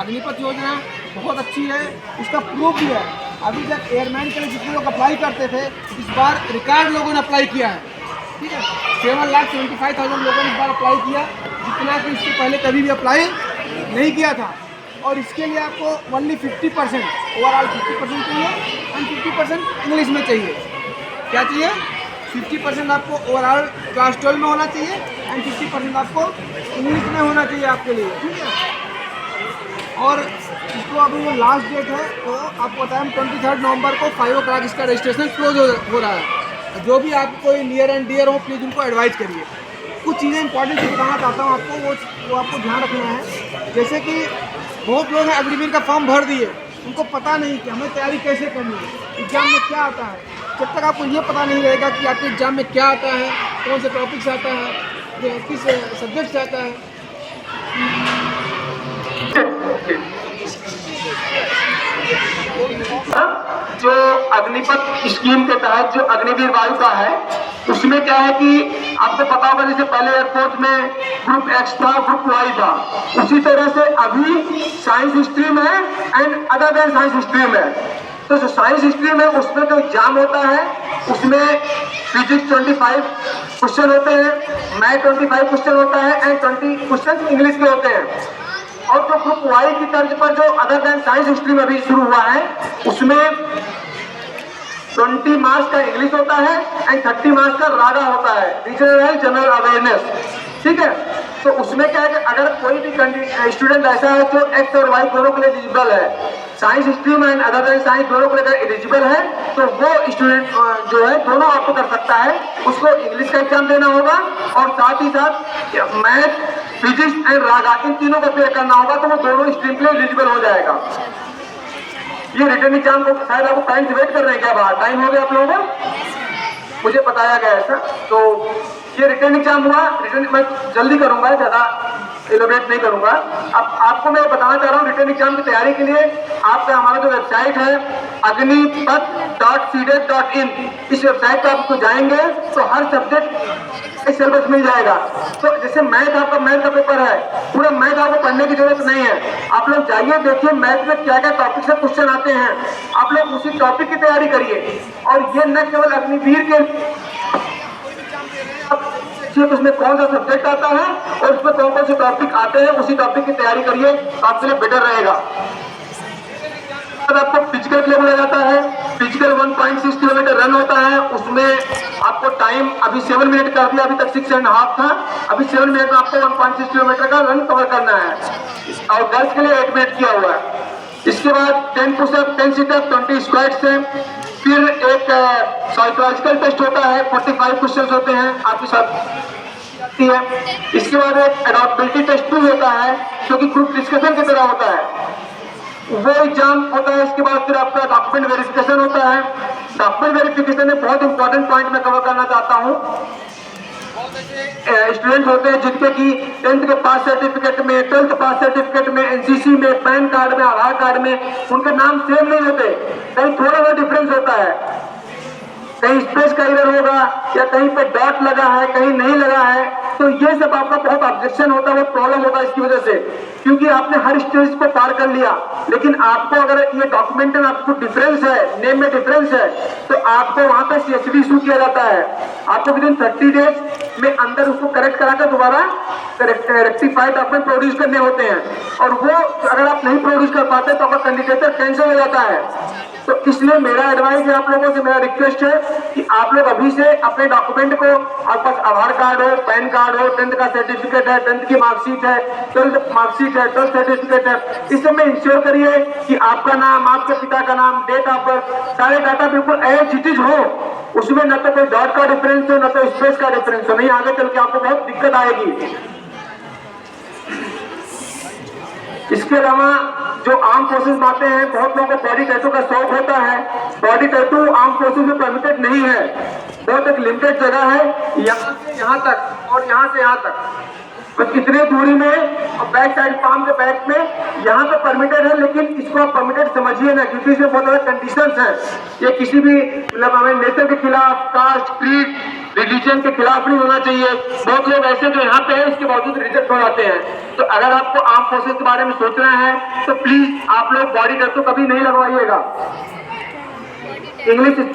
अग्निपथ योजना बहुत अच्छी है, इसका प्रूफ भी है। अभी तक एयरमैन के लिए जितने लोग अप्लाई करते थे, इस बार रिकॉर्ड लोगों ने अप्लाई किया है, ठीक है। 7,75,000 लोगों ने इस बार अप्लाई किया, जितना कि इससे पहले कभी भी अप्लाई नहीं किया था। और इसके लिए आपको ओनली 50% ओवरऑल 50% चाहिए एंड 50% इंग्लिश में चाहिए। क्या चाहिए? 50% आपको ओवरऑल क्लास 12 में होना चाहिए एंड 50% आपको इंग्लिश में होना चाहिए आपके लिए, ठीक है। और इसको अभी जो लास्ट डेट है तो आपको बताया, 23 नवंबर को 5 o'clock इसका रजिस्ट्रेशन क्लोज हो रहा है। जो भी आपको कोई नियर एंड डियर हो, प्लीज़ उनको एडवाइस करिए। कुछ चीज़ें इंपॉर्टेंट बताना चाहता हूँ आपको, वो आपको ध्यान रखना है। जैसे कि बहुत लोग हैं अग्निवीर का फॉर्म भर दिए, उनको पता नहीं कि हमें तैयारी कैसे करनी है, एग्ज़ाम में क्या आता है। जब तक आपको ये पता नहीं रहेगा कि आपके एग्ज़ाम में क्या आता है, कौन से टॉपिक से आता है, किस सब्जेक्ट से आता है। जो अग्निपथ स्कीम के तहत जो अग्निवीर वायु का है, उसमें क्या है कि आपको पता होगा, जैसे पहले एयरफोर्स में ग्रुप एक्स था, ग्रुप वाई था, उसी तरह से अभी साइंस स्ट्रीम है and other than science stream है। तो जो साइंस स्ट्रीम है उसमें जो एग्जाम होता है, उसमें फिजिक्स 25 क्वेश्चन होते हैं, मैथ 25 क्वेश्चन होता है एंड 20 क्वेश्चन इंग्लिश के होते हैं। और जो ग्रुप वाई की तर्ज पर जो अदर देन साइंस स्ट्रीम अभी शुरू हुआ है, उसमें 20 मार्क्स का इंग्लिश होता है एंड 30 मार्क्स का रागा होता है, रीजनल जनरल अवेयरनेस, ठीक है। तो उसमें क्या है कि अगर कोई भी स्टूडेंट ऐसा है जो एक्स और वाई दोनों के लिए एलिजिबल है, science stream and other than science दोनों के लिए एलिजिबल है, तो वो स्टूडेंट जो है दोनों आपको कर सकता है। उसको इंग्लिश का एग्जाम देना होगा और साथ ही साथ मैथ, फिजिक्स एंड रागा, इन तीनों को क्लियर करना होगा, तो वो दोनों स्ट्रीम के लिए एलिजिबल हो जाएगा। ये रिटर्न एग्जाम को शायद आपको टाइम से वेट कर रहे हैं क्या? बाहर टाइम हो गया आप लोगों को, मुझे बताया गया ऐसा। तो ये रिटर्न एग्जाम हुआ, रिटर्न मैं जल्दी करूंगा, ज्यादा एलोबरेट नहीं करूंगा। अब आपको मैं बताना चाह रहा हूँ, रिटर्न एग्जाम की तैयारी के लिए आपका हमारा जो वेबसाइट है अग्निपथ.cdet.in, इस वेबसाइट पर आपको जाएंगे तो हर सब्जेक्ट एक सिलेबस मिल जाएगा। तो जैसे मैथ, आपका मैथ का पेपर है, पूरा मैथ आपको पढ़ने की जरूरत नहीं है। आप लोग जाइए, देखिए मैथ में क्या क्या टॉपिक से क्वेश्चन आते हैं, आप लोग उसी टॉपिक की तैयारी करिए। और ये न केवल अग्निवीर के, उसमें कौन सा सब्जेक्ट आता है और उसमें कौन कौन से टॉपिक आते हैं, उसी टॉपिक की तैयारी करिए, आपके लिए बेटर रहेगा। आपको फिजिकल के लिए बोला जाता है, फिजिकल 1.6 किलोमीटर रन होता है, उसमें आपको टाइम अभी 7 मिनट कर दिया, अभी तक 6.5 था, अभी 7 मिनट में आपको 1.6 किलोमीटर का रन कवर करना है और गर्ल्स के लिए 8 मिनट किया हुआ है। इसके बाद 10 पुशअप, 10 सिटअप, 20 स्क्वाट्स है। फिर एक साइकोलॉजिकल टेस्ट होता है, 45 क्वेश्चन होते हैं आपके साथ है। इसके बाद एक एडॉप्टेबिलिटी टेस्ट भी होता है, जो कि ग्रुप डिस्कशन की तरह होता है, वो एग्जाम होता है। इसके बाद फिर आपका डॉक्यूमेंट वेरिफिकेशन होता है। डॉक्यूमेंट वेरिफिकेशन में बहुत इंपॉर्टेंट पॉइंट मैं कवर करना चाहता हूँ। स्टूडेंट होते हैं जिनके की 10th के पास सर्टिफिकेट में, 12th पास सर्टिफिकेट में, एनसीसी में, पैन कार्ड में, आधार कार्ड में उनके नाम सेम नहीं होते, कहीं थोड़ा सा डिफरेंस होता है, कहीं स्पेस का इधर होगा या कहीं पे डॉट लगा है, कहीं नहीं लगा है। तो ये सब आपका बहुत ऑब्जेक्शन होता है, वो प्रॉब्लम होता है इसकी वजह से, क्योंकि आपने हर स्टेज को पार कर लिया। लेकिन आपको अगर ये डॉक्यूमेंट में आपको डिफरेंस है, नेम में डिफरेंस है, तो आपको वहां पे CSV इशू किया जाता है। आपको विदिन 30 डेज में अंदर उसको करेक्ट कराकर दोबारा रेक्टिफाइड डॉक्यूमेंट प्रोड्यूस करने होते हैं, और वो अगर आप नहीं प्रोड्यूस कर पाते तो आपका कैंडिडेट कैंसिल हो जाता है। तो इसलिए मेरा एडवाइस है आप लोगों से, मेरा रिक्वेस्ट है कि आप लोग अभी से अपने डॉक्यूमेंट को, आपके पास आधार कार्ड हो, पैन कार्ड हो, 10th का सर्टिफिकेट है, 10th की मार्कशीट है, 12th मार्कशीट है, 12th सर्टिफिकेट है, इस सब में इंश्योर करिए कि आपका नाम, आपके पिता का नाम, डेट ऑफ बर्थ, सारे डाटा बिल्कुल एज इट इज हो, उसमें न तो कोई डॉट का डिफरेंस हो, न तो स्पेस का डिफरेंस हो, नहीं आगे चल के आपको बहुत दिक्कत आएगी। इसके अलावा जो आर्म फोर्सेस में आते हैं, बहुत लोगों को बॉडी टैटू का शौक होता है। बॉडी टैटू आर्म फोर्सेस में परमिटेड नहीं है, बहुत एक लिमिटेड जगह है, यहाँ से यहाँ तक और यहाँ से यहाँ तक, बस इतने दूरी में, और बैक साइड पाम के बैक में यहाँ पे परमिटेड है। लेकिन इसको आप परमिटेड समझिए ना, क्योंकि इसमें बहुत सारे कंडीशंस हैं। ये किसी भी मतलब हमें नेचर के खिलाफ, कास्ट, क्रीड रिलीजन के खिलाफ नहीं होना चाहिए। बहुत लोग ऐसे जो यहाँ पे है इसके बावजूद रिजेक्ट हो जाते हैं। तो अगर आपको आर्म फोर्सेस के बारे में सोचना है तो प्लीज आप लोग बॉडी टैटू कभी नहीं लगवाइएगा। इंग्लिश